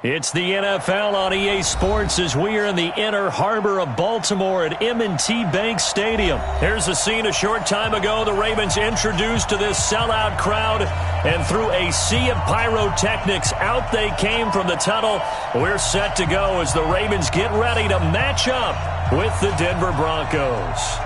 It's the NFL on EA Sports as we are in the inner harbor of Baltimore at M&T Bank Stadium. Here's a scene a short time ago. The Ravens introduced to this sellout crowd, and through a sea of pyrotechnics, out they came from the tunnel. We're set to go as the Ravens get ready to match up with the Denver Broncos.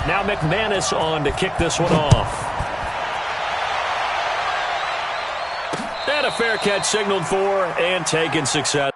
Now McManus on to kick this one off. And a fair catch signaled for and taken success.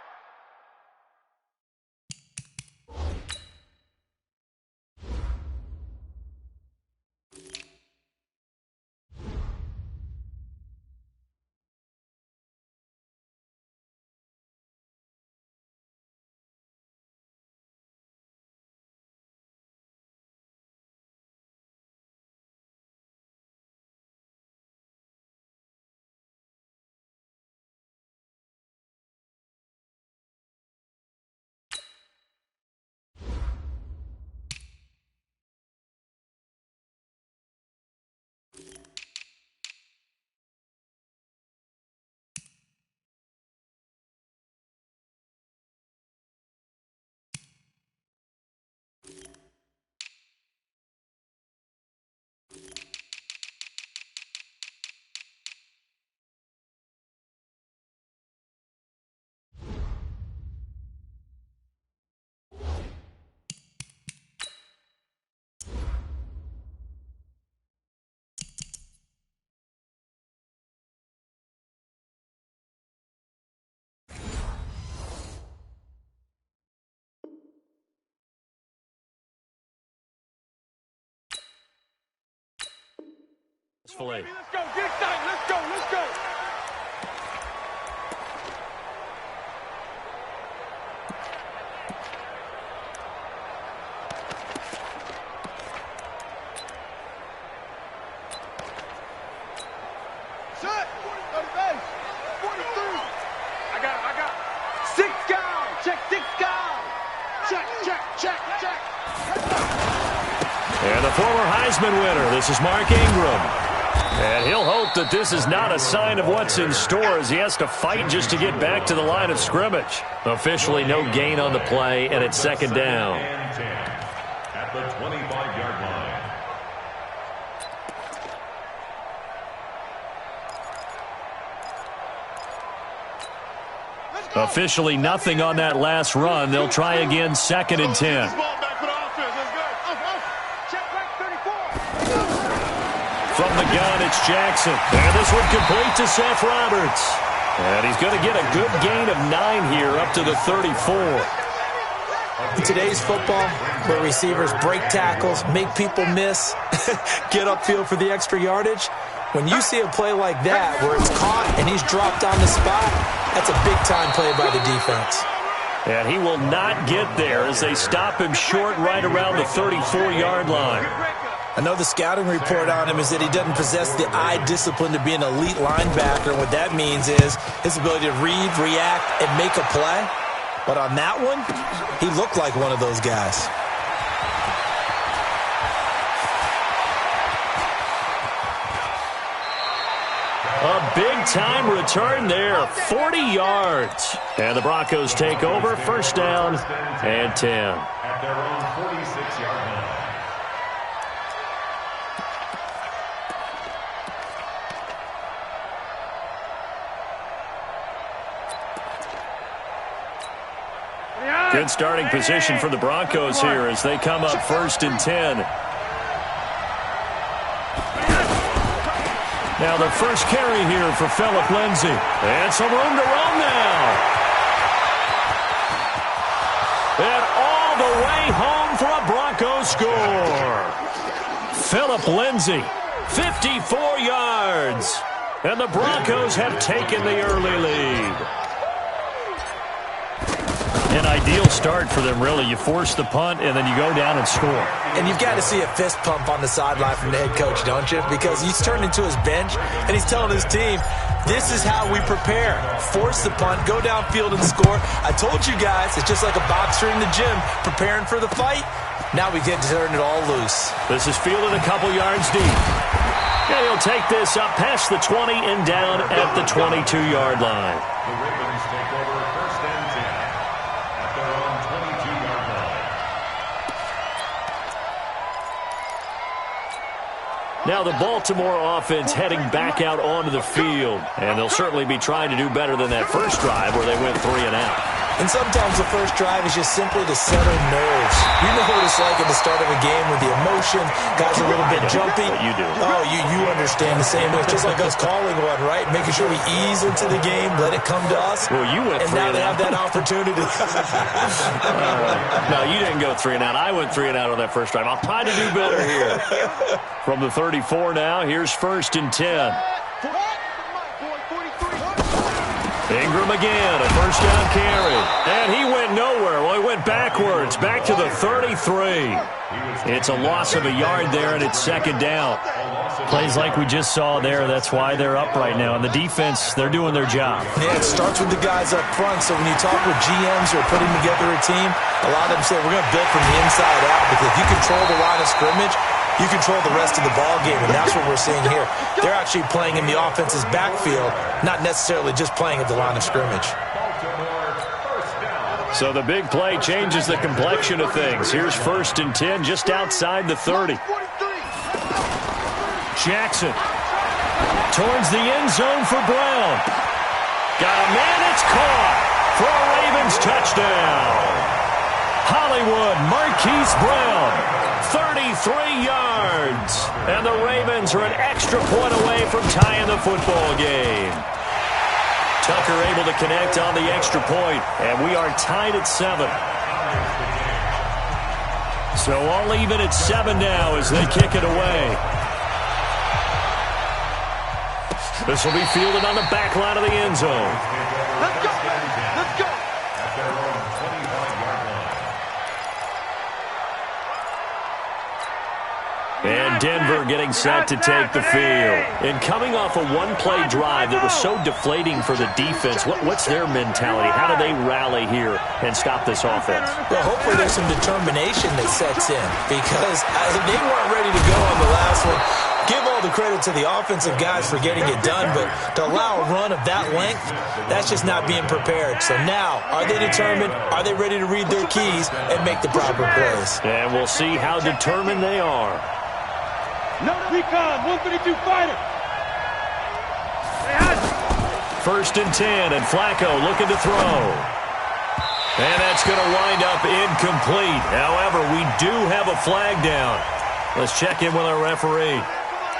Let's go, get excited, let's go, let's go. Set, go to base, 43. I got it. 6 guys, check 6 guys. Check. And the former Heisman winner, this is Mark Ingram. And he'll hope that this is not a sign of what's in store as he has to fight just to get back to the line of scrimmage. Officially no gain on the play, and it's second down. At the 25-yard line. Officially nothing on that last run. They'll try again, second and 10. From the gun, it's Jackson. And this one complete to Seth Roberts. And he's going to get a good gain of 9 here up to the 34. In today's football, where receivers break tackles, make people miss, get upfield for the extra yardage, when you see a play like that where it's caught and he's dropped on the spot, that's a big-time play by the defense. And he will not get there as they stop him short right around the 34-yard line. I know the scouting report on him is that he doesn't possess the eye discipline to be an elite linebacker. And what that means is his ability to read, react, and make a play. But on that one, he looked like one of those guys. A big-time return there, 40 yards. And the Broncos take over, first down and 10. At their own 46-yard line. Good starting position for the Broncos here as they come up first and 10. Now the first carry here for Phillip Lindsay. And some room to run now. And all the way home for a Broncos score. Phillip Lindsay, 54 yards. And the Broncos have taken the early lead. An ideal start for them, really. You force the punt, and then you go down and score. And you've got to see a fist pump on the sideline from the head coach, don't you? Because he's turned into his bench, and he's telling his team, this is how we prepare. Force the punt, go downfield and score. I told you guys, it's just like a boxer in the gym preparing for the fight. Now we get to turn it all loose. This is fielded a couple yards deep. And he'll take this up past the 20 and down at the 22-yard line. The Ravens take over 1st and 10 at their own 22-yard line. Now the Baltimore offense heading back out onto the field. And they'll certainly be trying to do better than that first drive where they went 3 and out. And sometimes the first drive is just simply to settle nerves. You know what it's like at the start of a game with the emotion. Guys are a little bit jumpy. You do. Oh, you understand the same way. It's just like us calling one, right? Making sure we ease into the game, let it come to us. Well, you went 3 and out. And now they have that opportunity. No, you didn't go 3 and out. I went 3 and out on that first drive. I'll try to do better here. From the 34 now, here's 1st and 10. Ingram again, a first down carry. And he went nowhere. Well, he went backwards, back to the 33. It's a loss of a yard there, and it's 2nd down. Plays like we just saw there, that's why they're up right now. And the defense, they're doing their job. Yeah, it starts with the guys up front. So when you talk with GMs who are putting together a team, a lot of them say, we're going to build from the inside out. Because if you control the line of scrimmage, you control the rest of the ball game, and that's what we're seeing here. They're actually playing in the offense's backfield, not necessarily just playing at the line of scrimmage. So the big play changes the complexion of things. Here's 1st and 10 just outside the 30. Jackson towards the end zone for Brown. Got a man, it's caught for a Ravens touchdown. Hollywood Marquise Brown, 33 yards. And the Ravens are an extra point away from tying the football game. Tucker able to connect on the extra point, and we are tied at 7. So all even at 7 now as they kick it away. This will be fielded on the back line of the end zone. Let's go. Let's go. At their own 25-yard line. And Denver getting set to take the field. And coming off a one-play drive that was so deflating for the defense, what's their mentality? How do they rally here and stop this offense? Well, hopefully there's some determination that sets in. Because they weren't ready to go on the last one. Give all the credit to the offensive guys for getting it done, but to allow a run of that length, that's just not being prepared. So now, are they determined? Are they ready to read their keys and make the proper plays? And we'll see how determined they are. No recon, 152 fighter. 1st and 10, and Flacco looking to throw. And that's going to wind up incomplete. However, we do have a flag down. Let's check in with our referee.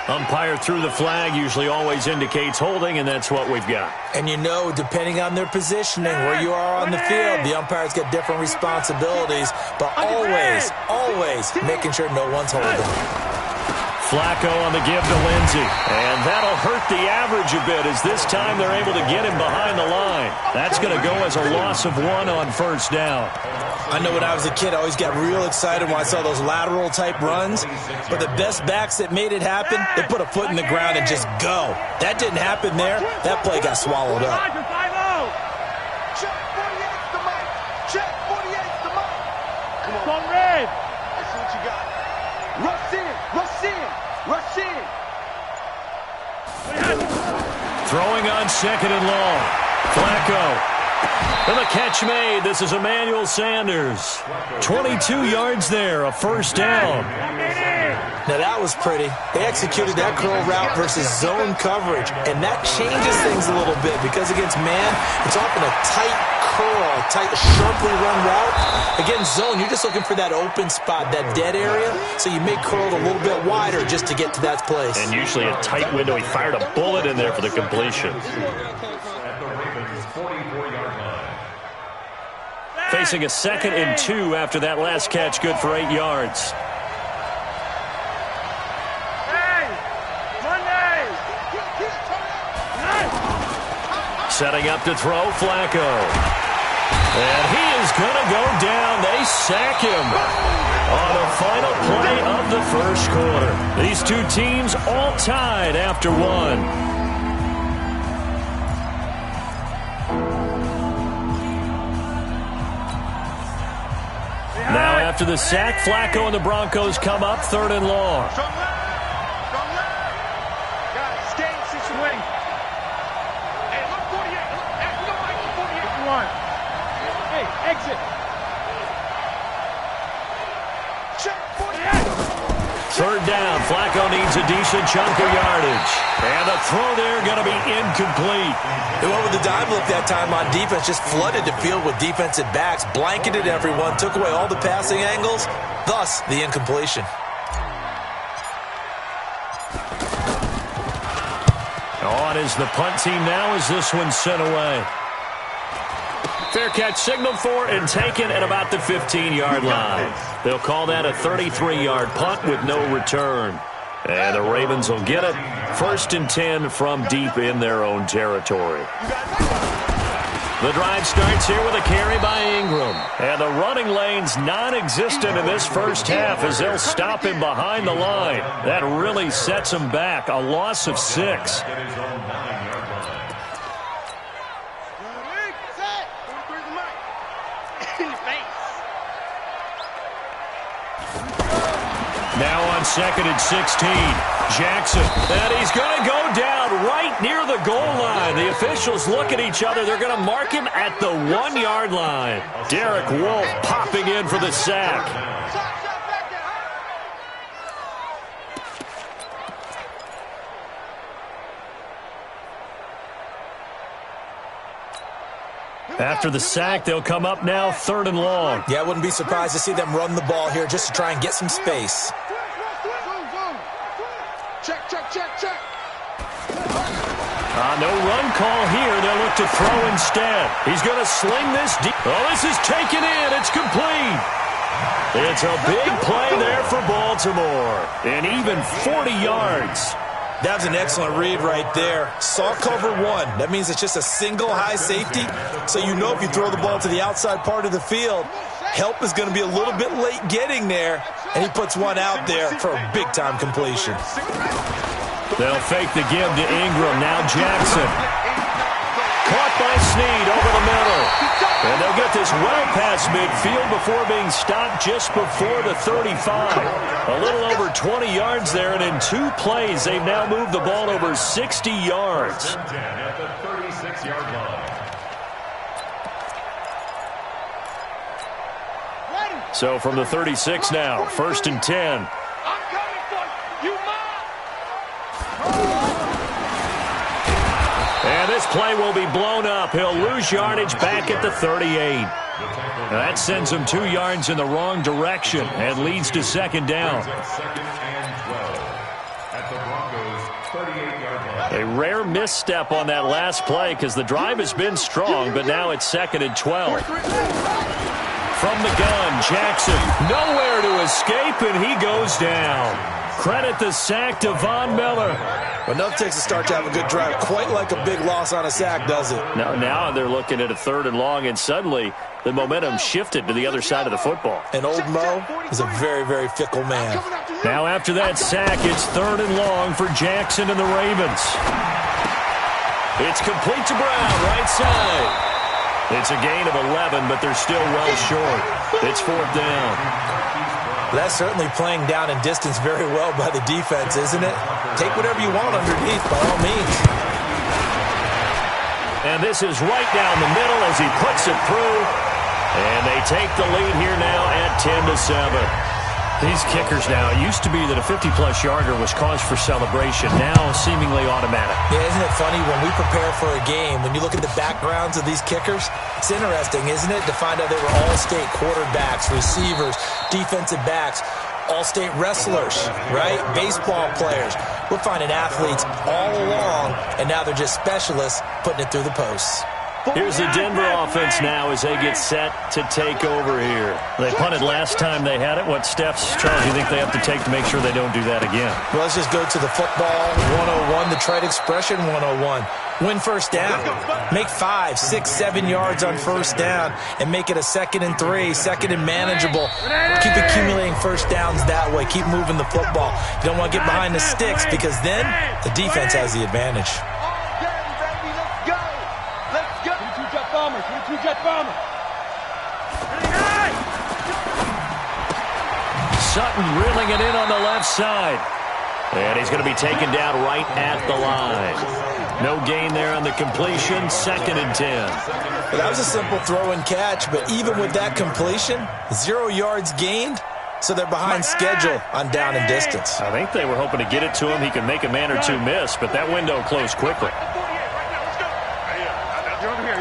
Umpire threw the flag, usually always indicates holding, and that's what we've got. And you know, depending on their positioning, where you are on the field, the umpires get different responsibilities, but always making sure no one's holding. Flacco on the give to Lindsey. And that'll hurt the average a bit as this time they're able to get him behind the line. That's going to go as a loss of 1 on 1st down. I know when I was a kid, I always got real excited when I saw those lateral-type runs. But the best backs that made it happen, they put a foot in the ground and just go. That didn't happen there. That play got swallowed up. Check 48's the mic. Check 48's the mic. Come on, red. Let's see what you got. Rush in. Rush in. Rush in. Throwing on 2nd and long. Flacco. And the catch made. This is Emmanuel Sanders. 22 yards there, a 1st down. Now that was pretty. They executed that curl route versus zone coverage, and that changes things a little bit because against man, it's often a tight curl, a tight, sharply run route. Against zone, you're just looking for that open spot, that dead area, so you may curl it a little bit wider just to get to that place. And usually a tight window. He fired a bullet in there for the completion. At the Ravens' 44-yard line. Facing a 2nd and 2 after that last catch, good for 8 yards. Setting up to throw, Flacco. And he is going to go down. They sack him on the final play of the first quarter. These two teams all tied after one. Now after the sack, Flacco and the Broncos come up 3rd and long. Third down, Flacco needs a decent chunk of yardage. And the throw there going to be incomplete. They went with the dive look that time on defense, just flooded the field with defensive backs, blanketed everyone, took away all the passing angles, thus the incompletion. On is the punt team now as this one's sent away. Fair catch signaled for and taken at about the 15-yard line. They'll call that a 33-yard punt with no return. And the Ravens will get it. 1st and 10 from deep in their own territory. The drive starts here with a carry by Ingram. And the running lane's non-existent in this first half as they'll stop him behind the line. That really sets him back. A loss of 6. Now on 2nd and 16, Jackson. And he's going to go down right near the goal line. The officials look at each other. They're going to mark him at the 1-yard line. Derek Wolfe popping in for the sack. After the sack, they'll come up now 3rd and long. Yeah, I wouldn't be surprised to see them run the ball here just to try and get some space. Check. No run call here. They'll look to throw instead. He's going to sling this deep. Oh, this is taken in. It's complete. It's a big play there for Baltimore. And even 40 yards. That was an excellent read right there. Saw cover 1. That means it's just a single high safety. So you know if you throw the ball to the outside part of the field, help is going to be a little bit late getting there. And he puts one out there for a big-time completion. They'll fake the give to Ingram. Now Jackson. Caught by Snead over the middle. And they'll get this well past midfield before being stopped just before the 35. A little over 20 yards there, and in 2 plays, they've now moved the ball over 60 yards. At the 36-yard line. So from the 36 now, 1st and 10. And this play will be blown up. He'll lose yardage back at the 38. Now that sends him 2 yards in the wrong direction and leads to 2nd down. A rare misstep on that last play because the drive has been strong, but now it's 2nd and 12. From the gun, Jackson nowhere to escape, and he goes down. Credit the sack to Von Miller. Enough takes a start to have a good drive. Quite like a big loss on a sack, does it? Now they're looking at a 3rd and long, and suddenly the momentum shifted to the other side of the football. And old Mo is a very, very fickle man. Now after that sack, it's 3rd and long for Jackson and the Ravens. It's complete to Brown, right side. It's a gain of 11, but they're still well short. It's 4th down. That's certainly playing down in distance very well by the defense, isn't it? Take whatever you want underneath, by all means. And this is right down the middle as he puts it through. And they take the lead here now at 10-7. These kickers now, it used to be that a 50-plus yarder was cause for celebration. Now seemingly automatic. Yeah, isn't it funny when we prepare for a game, when you look at the backgrounds of these kickers, it's interesting, isn't it, to find out they were all-state quarterbacks, receivers, defensive backs, all-state wrestlers, right? Baseball players. We're finding athletes all along, and now they're just specialists putting it through the posts. Here's the Denver offense now as they get set to take over here. They punted last time they had it. What steps, Charles, do you think they have to take to make sure they don't do that again? Well, let's just go to the football 101, the trade expression 101. Win first down. Make 5, 6, 7 yards on first down and make it a 2nd and 3, 2nd and manageable. Keep accumulating first downs that way. Keep moving the football. You don't want to get behind the sticks because then the defense has the advantage. Sutton reeling it in on the left side. And he's going to be taken down right at the line. No gain there on the completion, 2nd and 10. Well, that was a simple throw and catch, but even with that completion, 0 yards gained, so they're behind schedule on down and distance. I think they were hoping to get it to him. He could make a man or two miss, but that window closed quickly. You're over here.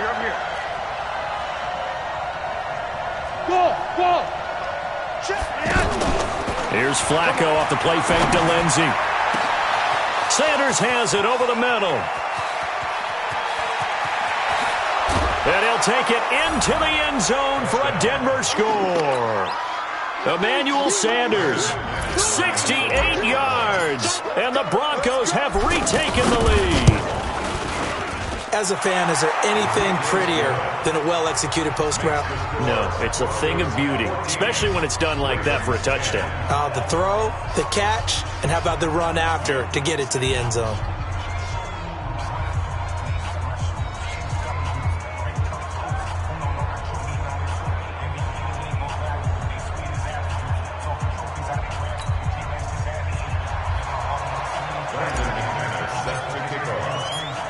Go. Here's Flacco off the play fake to Lindsey. Sanders has it over the middle. And he'll take it into the end zone for a Denver score. Emmanuel Sanders, 68 yards, and the Broncos have retaken the lead. As a fan, is there anything prettier than a well-executed post route? No, it's a thing of beauty, especially when it's done like that for a touchdown. The throw, the catch, and how about the run after to get it to the end zone?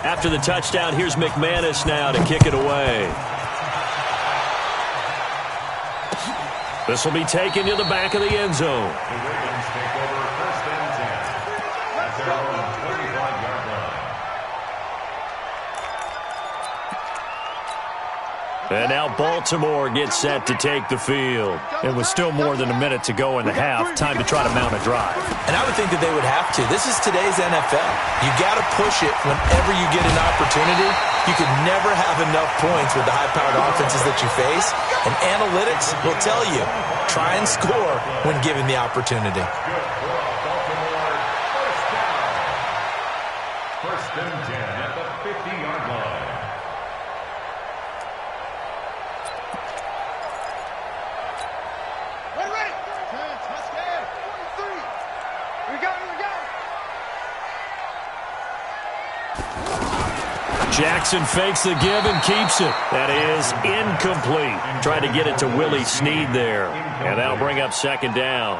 After the touchdown, here's McManus now to kick it away. This will be taken to the back of the end zone. The Ravens take over 1st and 10 at their own 25-yard line. And now Baltimore gets set to take the field. And with still more than a minute to go in the half, time to try to mount a drive. And I would think that they would have to. This is today's NFL. You got to push it whenever you get an opportunity. You can never have enough points with the high-powered offenses that you face. And analytics will tell you, try and score when given the opportunity. Good for Baltimore. First down. 1st and 10 at the 50-yard line. Jackson fakes the give and keeps it. That is incomplete. Trying to get it to Willie Snead there. And that'll bring up 2nd down.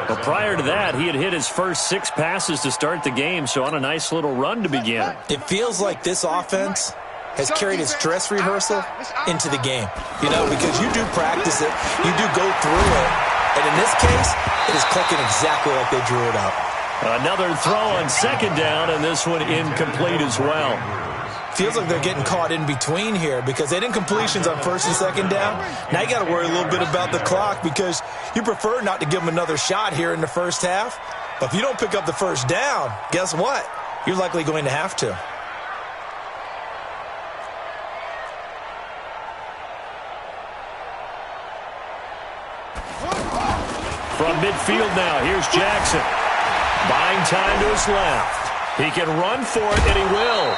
But prior to that, he had hit his first 6 passes to start the game, so on a nice little run to begin. It feels like this offense has carried its dress rehearsal into the game. You know, because you do practice it, you do go through it, and in this case, it is clicking exactly like they drew it up. Another throw on 2nd down, and this one incomplete as well. Feels like they're getting caught in between here because they didn't completions on 1st and 2nd down. Now you got to worry a little bit about the clock because you prefer not to give them another shot here in the first half. But if you don't pick up the 1st down, guess what? You're likely going to have to. From midfield now, here's Jackson. Buying time to his left. He can run for it, and he will.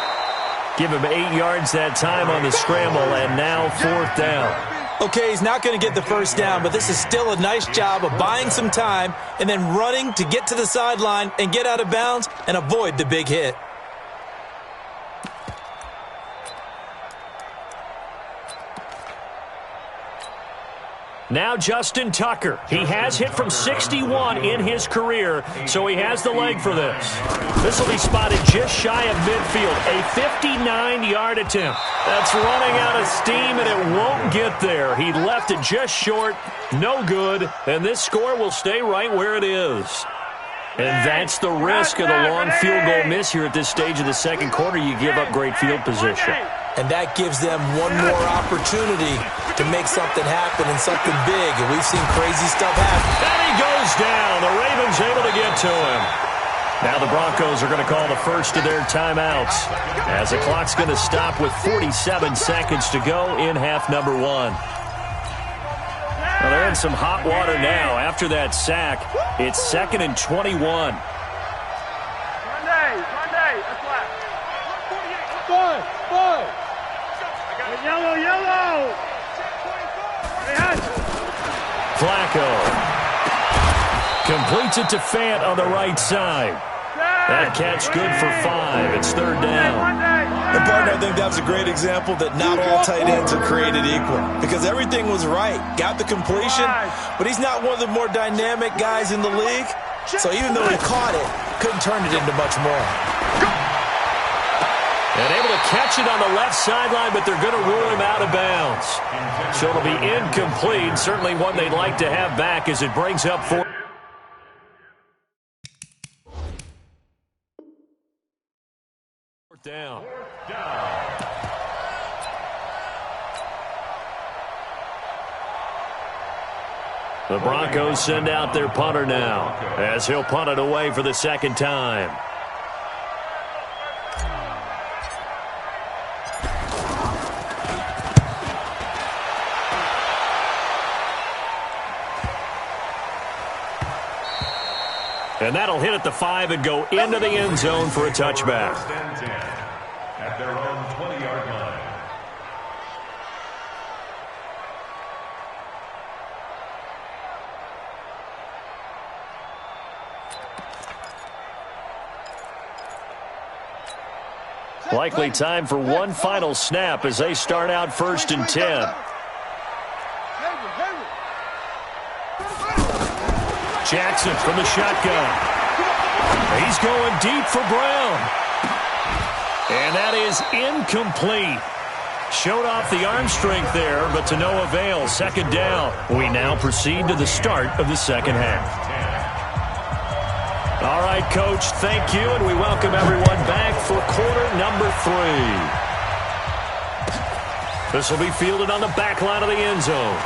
Give him 8 yards that time on the scramble, and now 4th down. Okay, he's not going to get the 1st down, but this is still a nice job of buying some time and then running to get to the sideline and get out of bounds and avoid the big hit. Now Justin Tucker. He has hit from 61 in his career, so he has the leg for this. This will be spotted just shy of midfield. A 59-yard attempt. That's running out of steam, and it won't get there. He left it just short. No good, and this score will stay right where it is. And that's the risk of the long field goal miss here at this stage of the 2nd quarter. You give up great field position. And that gives them one more opportunity to make something happen and something big. And we've seen crazy stuff happen. And he goes down. The Ravens able to get to him. Now the Broncos are going to call the first of their timeouts as the clock's going to stop with 47 seconds to go in half number one. Well, they're in some hot water now. After that sack, it's 2nd and 21. Monday, that's left. Boy. Yellow. Flacco completes it to Fant on the right side. That catch good for 5. It's 3rd down. And partner, I think that was a great example that not all tight ends are created equal, because everything was right. Got the completion, but he's not one of the more dynamic guys in the league. So even though he caught it, couldn't turn it into much more. And able to catch it on the left sideline, but they're going to rule him out of bounds. So it'll be incomplete. Certainly one they'd like to have back as it brings up 4. Down. The Broncos send out their punter now as he'll punt it away for the second time. And that'll hit at the 5 and go into the end zone for a touchback. At their own 20-yard line. Likely time for one final snap as they start out 1st and 10. Jackson from the shotgun. He's going deep for Brown. And that is incomplete. Showed off the arm strength there, but to no avail. 2nd down. We now proceed to the start of the second half. All right, Coach, thank you, and we welcome everyone back for quarter number 3. This will be fielded on the back line of the end zone.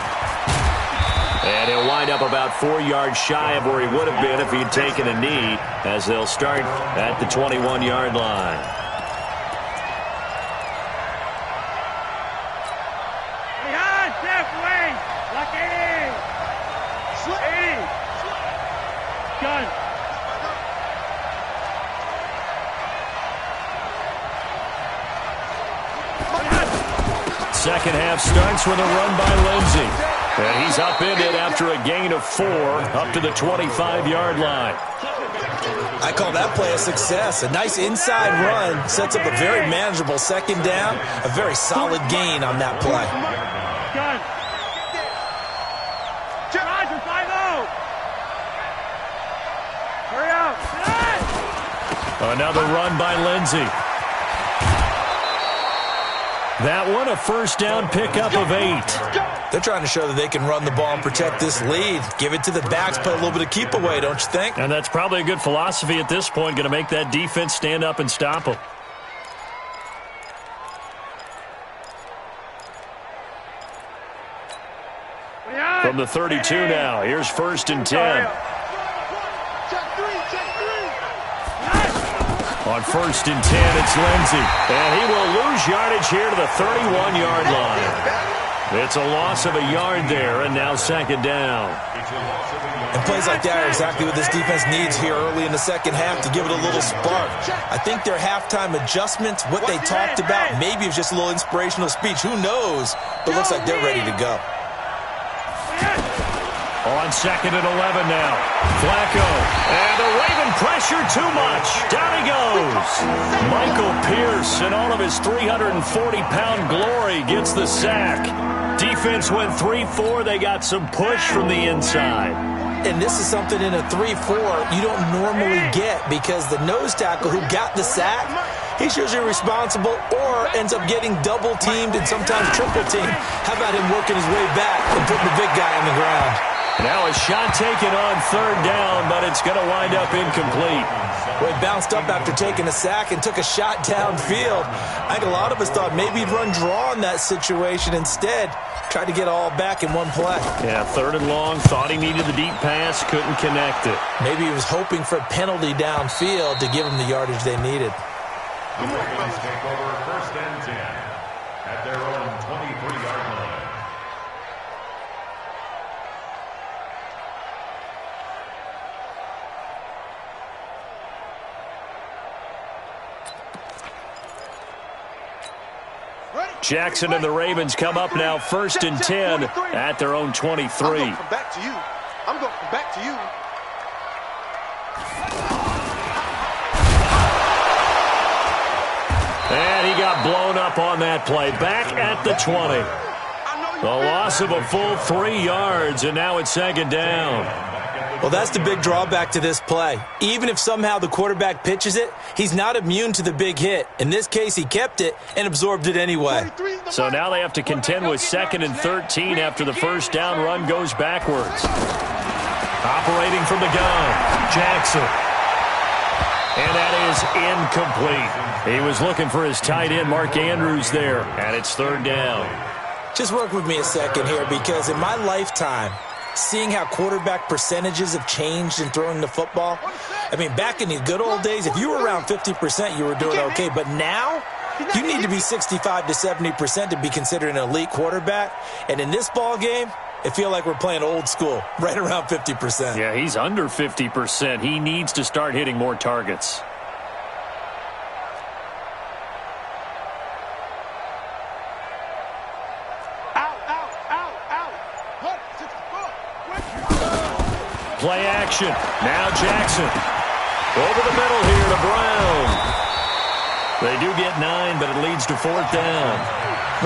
And he'll wind up about 4 yards shy of where he would have been if he'd taken a knee, as they'll start at the 21-yard line. Second half starts with a run by Lindsey. And he's upended after a gain of 4 up to the 25-yard line. I call that play a success. A nice inside run sets up a very manageable 2nd down. A very solid gain on that play. Hurry up. Another run by Lindsey. That one a 1st down pickup of 8. They're trying to show that they can run the ball and protect this lead. Give it to the backs, play a little bit of keep away, don't you think? And that's probably a good philosophy at this point, going to make that defense stand up and stop them. From the 32 now, here's 1st and 10. On 1st and 10, it's Lindsey. And he will lose yardage here to the 31-yard line. It's a loss of a yard there, and now 2nd down. And plays like that are exactly what this defense needs here early in the second half to give it a little spark. I think their halftime adjustments, what they talked about, maybe it was just a little inspirational speech. Who knows? But it looks like they're ready to go. On 2nd and 11 now. Flacco. And the Raven pressure too much. Down he goes. Michael Pierce, in all of his 340-pound glory, gets the sack. Defense went 3-4. They got some push from the inside. And this is something in a 3-4 you don't normally get, because the nose tackle who got the sack, he's usually responsible or ends up getting double-teamed and sometimes triple-teamed. How about him working his way back and putting the big guy on the ground? Now a shot taken on third down, but it's going to wind up incomplete. Well, he bounced up after taking a sack and took a shot downfield. I think a lot of us thought maybe he'd run draw in that situation. Instead, tried to get it all back in one play. Yeah, third and long, thought he needed the deep pass, couldn't connect it. Maybe he was hoping for a penalty downfield to give him the yardage they needed. The Ravens take over first and 10 at their own 23-yard line. Jackson and the Ravens come up now first and 10 at their own 23. I'm going from back to you. I'm going from back to you. And he got blown up on that play. Back at the 20. The loss of a full 3 yards, and now it's second down. Well, that's the big drawback to this play. Even if somehow the quarterback pitches it, he's not immune to the big hit. In this case, he kept it and absorbed it anyway. So now they have to contend with second and 13 after the first down run goes backwards. Operating from the gun, Jackson. And that is incomplete. He was looking for his tight end, Mark Andrews, there. And it's third down. Just work with me a second here, because in my lifetime, seeing how quarterback percentages have changed in throwing the football. I mean, back in the good old days, if you were around 50%, you were doing okay. But now, you need to be 65 to 70% to be considered an elite quarterback. And in this ball game, I feel like we're playing old school, right around 50%. Yeah, he's under 50%. He needs to start hitting more targets. Play action. Now Jackson. Over the middle here to Brown. They do get 9, but it leads to fourth down.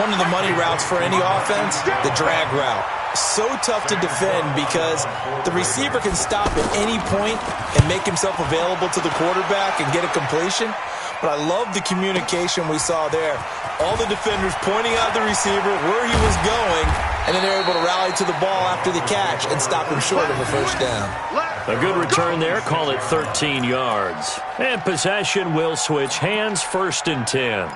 One of the money routes for any offense, the drag route. So tough to defend because the receiver can stop at any point and make himself available to the quarterback and get a completion. But I love the communication we saw there. All the defenders pointing out the receiver, where he was going, and then they're able to rally to the ball after the catch and stop him short of a first down. A good return there. Call it 13 yards. And possession will switch hands, first and 10.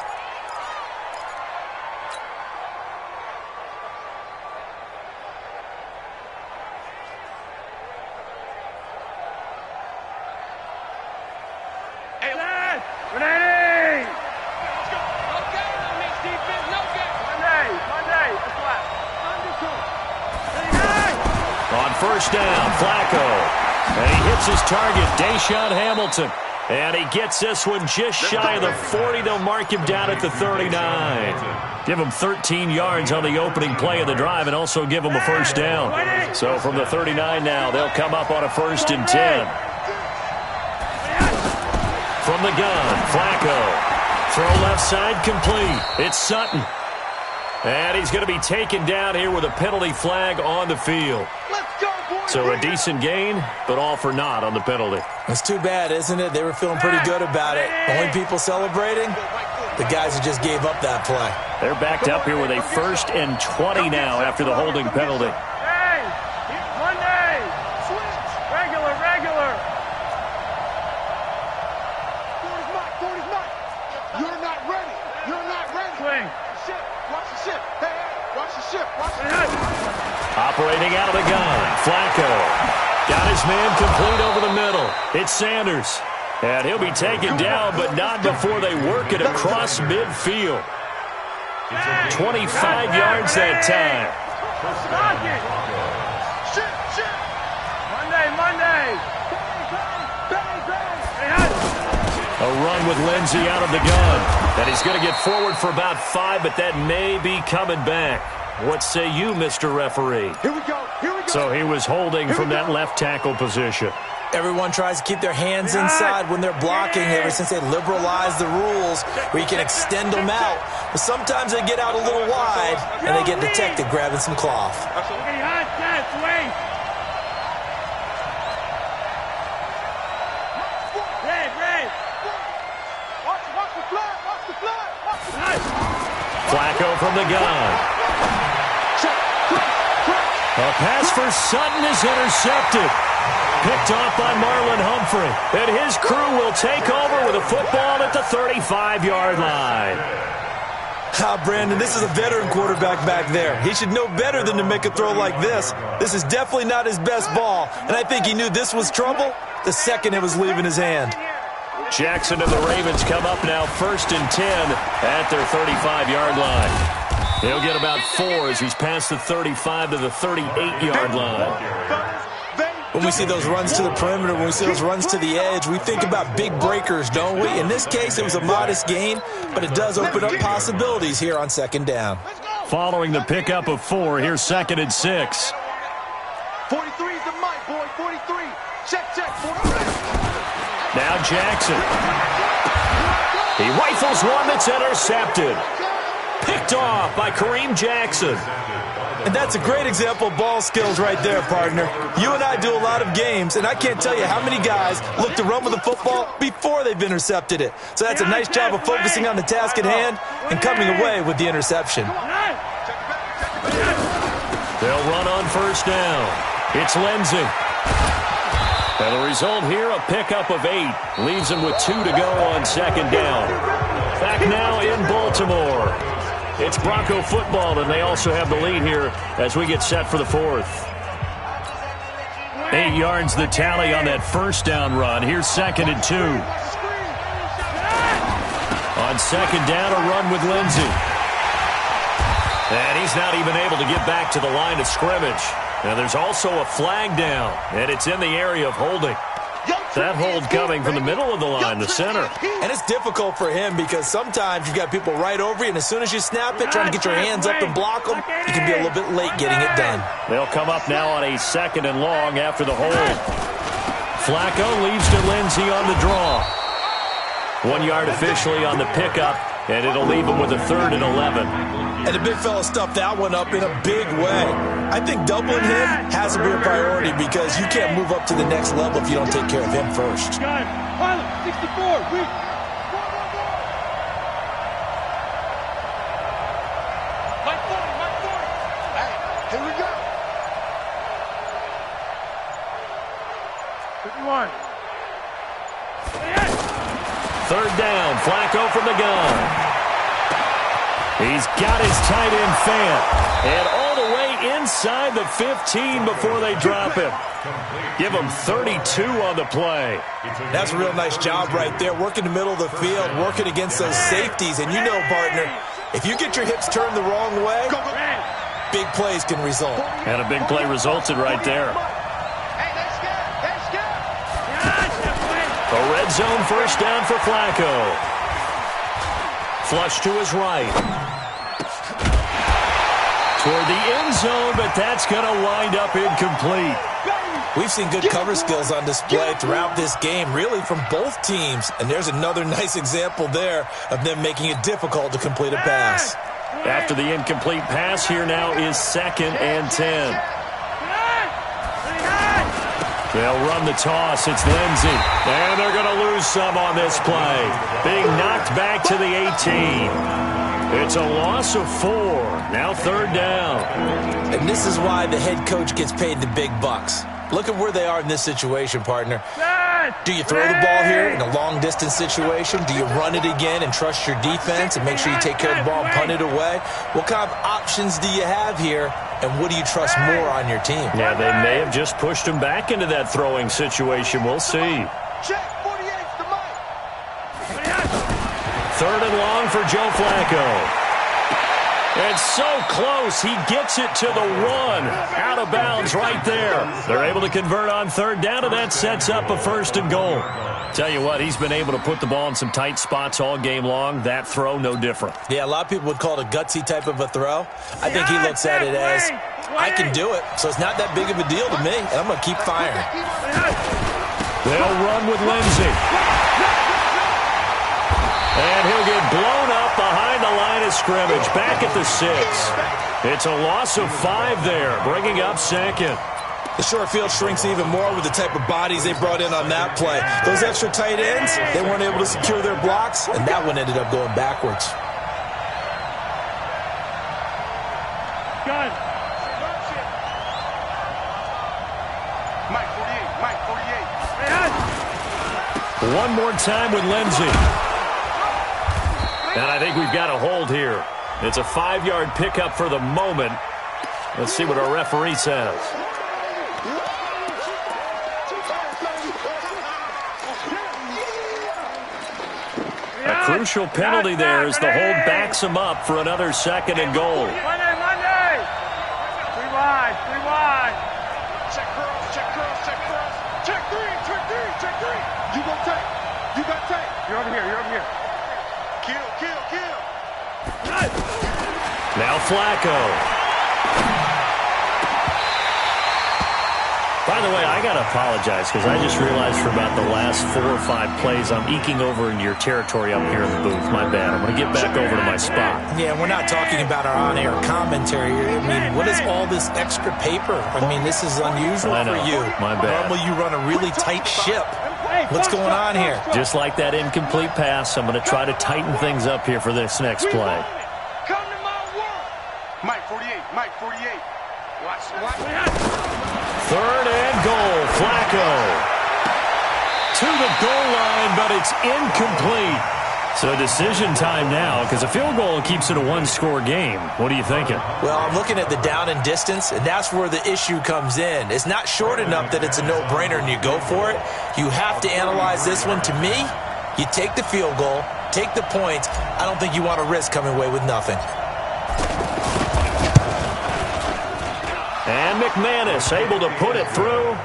First down, Flacco. And he hits his target, Deshaun Hamilton. And he gets this one just shy of the 40. They'll mark him down at the 39. Give him 13 yards on the opening play of the drive and also give him a first down. So from the 39 now, they'll come up on a first and 10. From the gun, Flacco. Throw left side complete. It's Sutton. And he's going to be taken down here with a penalty flag on the field. So a decent gain, but all for naught on the penalty. It's too bad, isn't it? They were feeling pretty good about it. Only people celebrating, the guys who just gave up that play. They're backed up here with a first and 20 now after the holding penalty. Hey, Monday, regular. You're not ready. Swing. Watch the ship. Hey, watch the ship. Operating out of the gun, Flacco. Got his man complete over the middle. It's Sanders. And he'll be taken down, but not before they work it across midfield. 25 yards that time. Monday. A run with Lindsey out of the gun. And he's going to get forward for about 5, but that may be coming back. What say you, Mr. Referee? Here we go. So he was holding from that left tackle position. Everyone tries to keep their hands inside when they're blocking ever since they liberalized the rules where you can extend them out. But sometimes they get out a little wide and they get detected grabbing some cloth. Flacco from the gun. A pass for Sutton is intercepted. Picked off by Marlon Humphrey. And his crew will take over with a football at the 35-yard line. Brandon, this is a veteran quarterback back there. He should know better than to make a throw like this. This is definitely not his best ball, and I think he knew this was trouble the second it was leaving his hand. Jackson and the Ravens come up now 1st and 10 at their 35-yard line. He'll get about 4 as he's past the 35 to the 38-yard line. When we see those runs to the perimeter, when we see those runs to the edge, we think about big breakers, don't we? In this case, it was a modest gain, but it does open up possibilities here on 2nd down. Following the pickup of 4, here's 2nd and 6. 43 is the mic, boy. 43. Check, 43. Now Jackson. He rifles one that's intercepted. Picked off by Kareem Jackson. And that's a great example of ball skills right there, partner. You and I do a lot of games, and I can't tell you how many guys look to run with the football before they've intercepted it. So that's a nice job of focusing on the task at hand and coming away with the interception. They'll run on 1st down. It's Lindsey. And the result here, a pickup of 8. Leaves him with 2 to go on 2nd down. Back now in Baltimore. It's Bronco football, and they also have the lead here as we get set for the 4th. 8 yards the tally on that 1st down run. Here's 2nd and 2. On 2nd down, a run with Lindsey. And he's not even able to get back to the line of scrimmage. Now there's also a flag down, and it's in the area of holding. That hold coming from the middle of the line, the center. And it's difficult for him because sometimes you've got people right over you, and as soon as you snap it, trying to get your hands up and block them, you can be a little bit late getting it done. They'll come up now on a 2nd and long after the hold. Flacco leaves to Lindsey on the draw. 1 yard officially on the pickup, and it'll leave him with a 3rd and 11. And the big fella stuffed that one up in a big way. I think doubling him has to be a priority because you can't move up to the next level if you don't take care of him first. 64, weak. Mike 40. Hey, here we go. 51. 3rd down, Flacco from the gun. He's got his tight end Fant, and all the way inside the 15 before they drop him. Give him 32 on the play. That's a real nice job right there, working the middle of the field, working against those safeties. And you know, partner, if you get your hips turned the wrong way, big plays can result. And a big play resulted right there. A red zone 1st down for Flacco. Flush to his right. Toward the end zone, but that's going to wind up incomplete. We've seen good cover skills on display throughout this game, really from both teams. And there's another nice example there of them making it difficult to complete a pass. After the incomplete pass, here now is 2nd and 10. They'll run the toss. It's Lindsey. And they're going to lose some on this play. Being knocked back to the 18. It's a loss of 4. Now 3rd down. And this is why the head coach gets paid the big bucks. Look at where they are in this situation, partner. Do you throw the ball here in a long-distance situation? Do you run it again and trust your defense and make sure you take care of the ball and punt it away? What kind of options do you have here, and what do you trust more on your team? Yeah, they may have just pushed him back into that throwing situation. We'll see. Check 48's the mic. 3rd and long for Joe Flacco. It's so close, he gets it to the 1. Out of bounds right there. They're able to convert on 3rd down, and that sets up a 1st and goal. Tell you what, he's been able to put the ball in some tight spots all game long. That throw, no different. Yeah, a lot of people would call it a gutsy type of a throw. I think he looks at it as, I can do it, so it's not that big of a deal to me, and I'm going to keep firing. They'll run with Lindsey. And he'll get blown up behind the line of scrimmage, back at the 6. It's a loss of 5 there, bringing up 2nd. The short field shrinks even more with the type of bodies they brought in on that play. Those extra tight ends, they weren't able to secure their blocks, and that one ended up going backwards. Gun. One more time with Lindsey. And I think we've got a hold here. It's a 5-yard pickup for the moment. Let's see what our referee says. A crucial penalty there as the hold backs him up for another 2nd and goal. Monday. 3 wide. Check curls, check curls, check curls. Check three, check three, check three. You got tape. You got tape. You're over here. Kill. Now Flacco. By the way, I got to apologize because I just realized for about the last 4 or 5 plays, I'm eking over into your territory up here in the booth. My bad. I'm going to get back over to my spot. Yeah, we're not talking about our on-air commentary. I mean, what is all this extra paper? I mean, this is unusual for you. My bad. Normally you run a really tight ship. What's going on here? Just like that incomplete pass, I'm going to try to tighten things up here for this next play. Come to my world. Mike 48. Watch. 3rd and goal. Flacco. To the goal line, but it's incomplete. So decision time now because a field goal keeps it a 1-score game. What are you thinking? Well, I'm looking at the down and distance, and that's where the issue comes in. It's not short enough that it's a no-brainer and you go for it. You have to analyze this one. To me, you take the field goal, take the points. I don't think you want to risk coming away with nothing. And McManus able to put it through.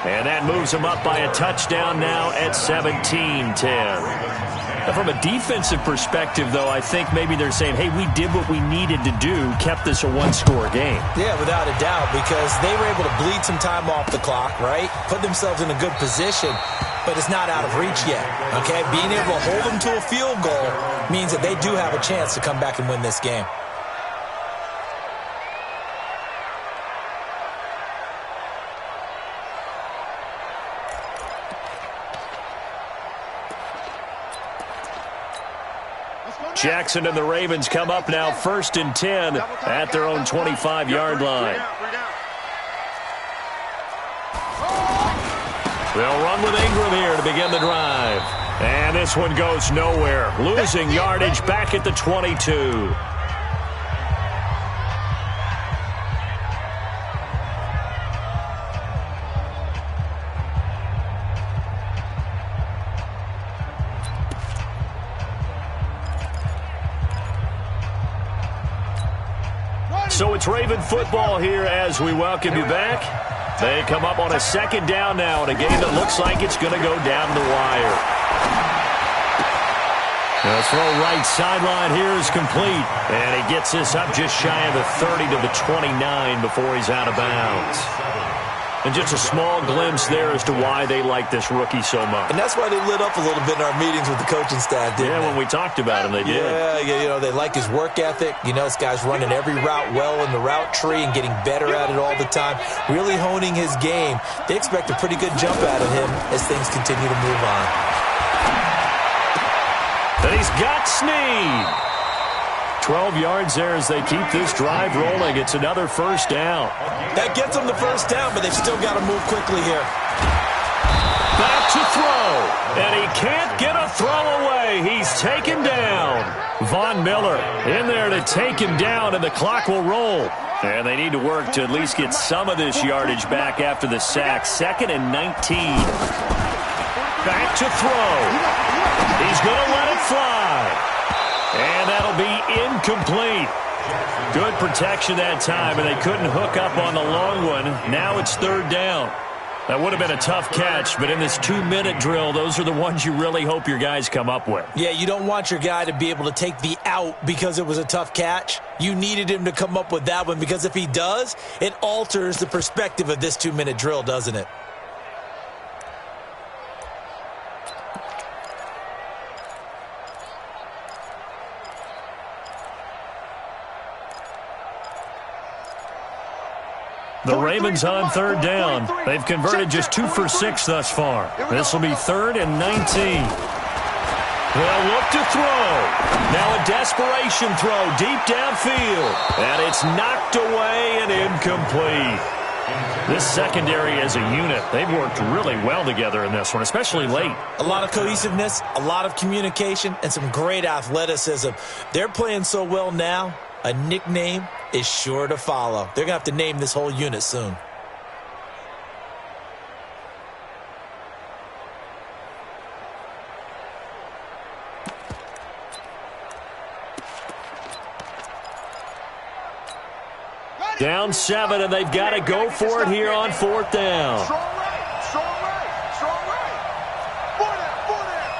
And that moves him up by a touchdown now at 17-10. From a defensive perspective, though, I think maybe they're saying, hey, we did what we needed to do, kept this a 1-score game. Yeah, without a doubt, because they were able to bleed some time off the clock, right? Put themselves in a good position, but it's not out of reach yet, okay? Being able to hold them to a field goal means that they do have a chance to come back and win this game. Jackson and the Ravens come up now 1st and 10 at their own 25-yard line. They'll run with Ingram here to begin the drive. And this one goes nowhere. Losing yardage back at the 22. So it's Raven football here as we welcome you back. They come up on a 2nd down now in a game that looks like it's going to go down the wire. The throw right sideline here is complete. And he gets this up just shy of the 30 to the 29 before he's out of bounds. And just a small glimpse there as to why they like this rookie so much. And that's why they lit up a little bit in our meetings with the coaching staff, didn't they? Yeah, when we talked about him, they did. Yeah, you know, they like his work ethic. You know, this guy's running every route well in the route tree and getting better at it all the time, really honing his game. They expect a pretty good jump out of him as things continue to move on. And he's got Snead. 12 yards there as they keep this drive rolling. It's another 1st down. That gets them the 1st down, but they've still got to move quickly here. Back to throw. And he can't get a throw away. He's taken down. Von Miller in there to take him down, and the clock will roll. And they need to work to at least get some of this yardage back after the sack. 2nd and 19. Back to throw. He's going to let it fly. And that'll be incomplete. Good protection that time, and they couldn't hook up on the long one. Now it's 3rd down. That would have been a tough catch, but in this 2-minute drill, those are the ones you really hope your guys come up with. Yeah, you don't want your guy to be able to take the out because it was a tough catch. You needed him to come up with that one, because if he does, it alters the perspective of this 2-minute drill, doesn't it? The Ravens on 3rd down. They've converted just 2 for 6 thus far. This will be 3rd and 19. They'll look to throw. Now a desperation throw deep downfield. And it's knocked away and incomplete. This secondary as a unit, they've worked really well together in this one, especially late. A lot of cohesiveness, a lot of communication, and some great athleticism. They're playing so well now, a nickname is sure to follow. They're going to have to name this whole unit soon. Down 7, and they've got to go for it here on 4th down. Strong right, strong right, strong right. Four down.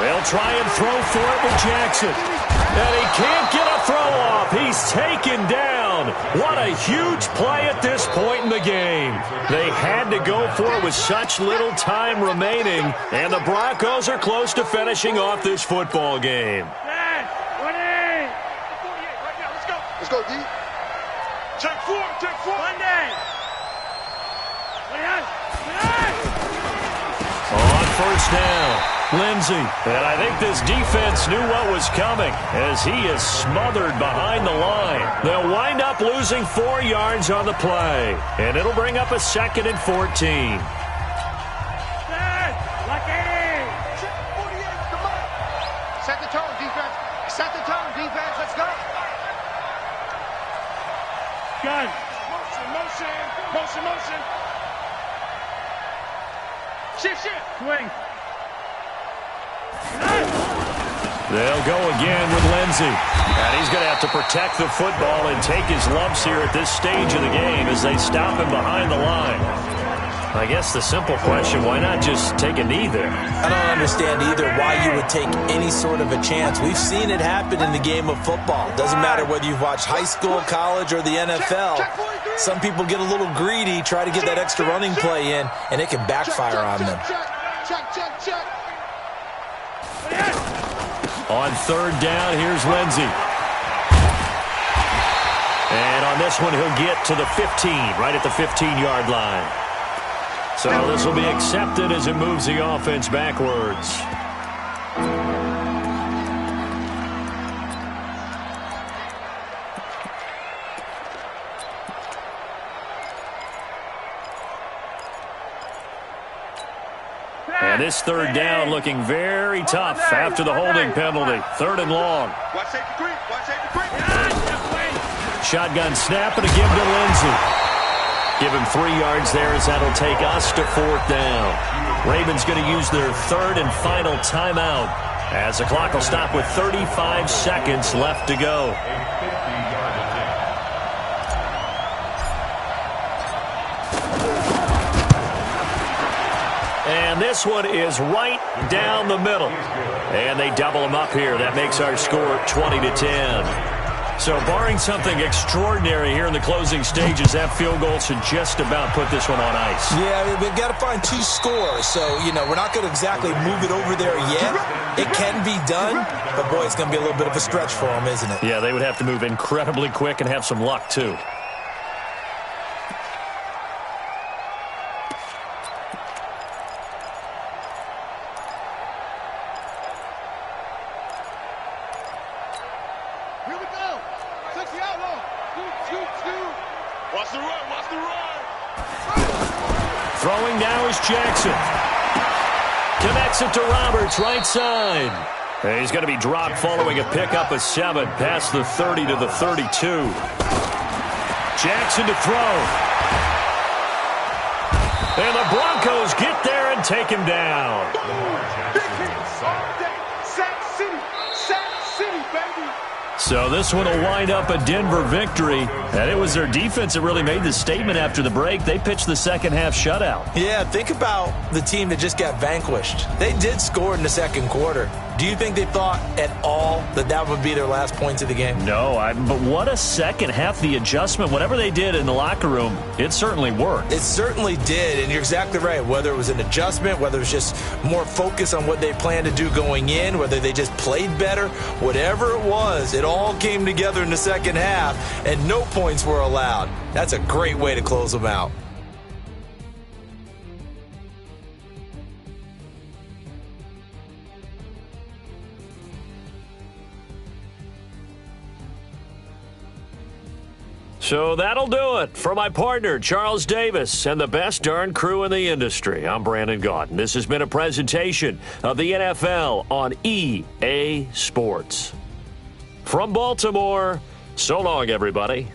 They'll try and throw for it with Jackson. And he can't get a throw off. He's taken down. What a huge play at this point in the game. They had to go for it with such little time remaining, and the Broncos are close to finishing off this football game. Let's go, D. Check four. Monday. On 1st down, Lindsey. And I think this defense knew what was coming as he is smothered behind the line. They'll wind up losing 4 yards on the play, and it'll bring up a 2nd and 14. Set the tone, defense. Set the tone, defense. Let's go. Gun. Motion. Shift. Swing. They'll go again with Lindsey. And he's going to have to protect the football and take his lumps here at this stage of the game as they stop him behind the line. I guess the simple question, why not just take a knee there? I don't understand either why you would take any sort of a chance. We've seen it happen in the game of football. Doesn't matter whether you've watched high school, college, or the NFL. Some people get a little greedy, try to get that extra running play in, and it can backfire on them. Check. On 3rd down, here's Lindsey. And on this one, he'll get to the 15, right at the 15-yard line. So this will be accepted as it moves the offense backwards. And this 3rd down looking very tough after the holding penalty. 3rd and long. Watch safety creep. Shotgun snap and a give to Lindsey. Give him 3 yards there as that'll take us to 4th down. Ravens going to use their 3rd and final timeout as the clock will stop with 35 seconds left to go. And this one is right down the middle. And they double them up here. That makes our score 20-10. So barring something extraordinary here in the closing stages, that field goal should just about put this one on ice. Yeah, we've got to find 2 scores. So, we're not going to exactly move it over there yet. It can be done, but, boy, it's going to be a little bit of a stretch for them, isn't it? Yeah, they would have to move incredibly quick and have some luck, too. Throwing now is Jackson. Connects it to Roberts, right side. And he's going to be dropped following a pickup of 7 past the 30 to the 32. Jackson to throw. And the Broncos get there and take him down. Big hits all day. Sack City, baby. So this one will wind up a Denver victory. And it was their defense that really made the statement after the break. They pitched the second half shutout. Yeah, think about the team that just got vanquished. They did score in the 2nd quarter. Do you think they thought at all that would be their last points of the game? No, but what a second half. The adjustment, whatever they did in the locker room, it certainly worked. It certainly did, and you're exactly right. Whether it was an adjustment, whether it was just more focus on what they planned to do going in, whether they just played better, whatever it was, it all came together in the second half, and no points were allowed. That's a great way to close them out. So that'll do it. For my partner, Charles Davis, and the best darn crew in the industry, I'm Brandon Gaudin. This has been a presentation of the NFL on EA Sports. From Baltimore, so long, everybody.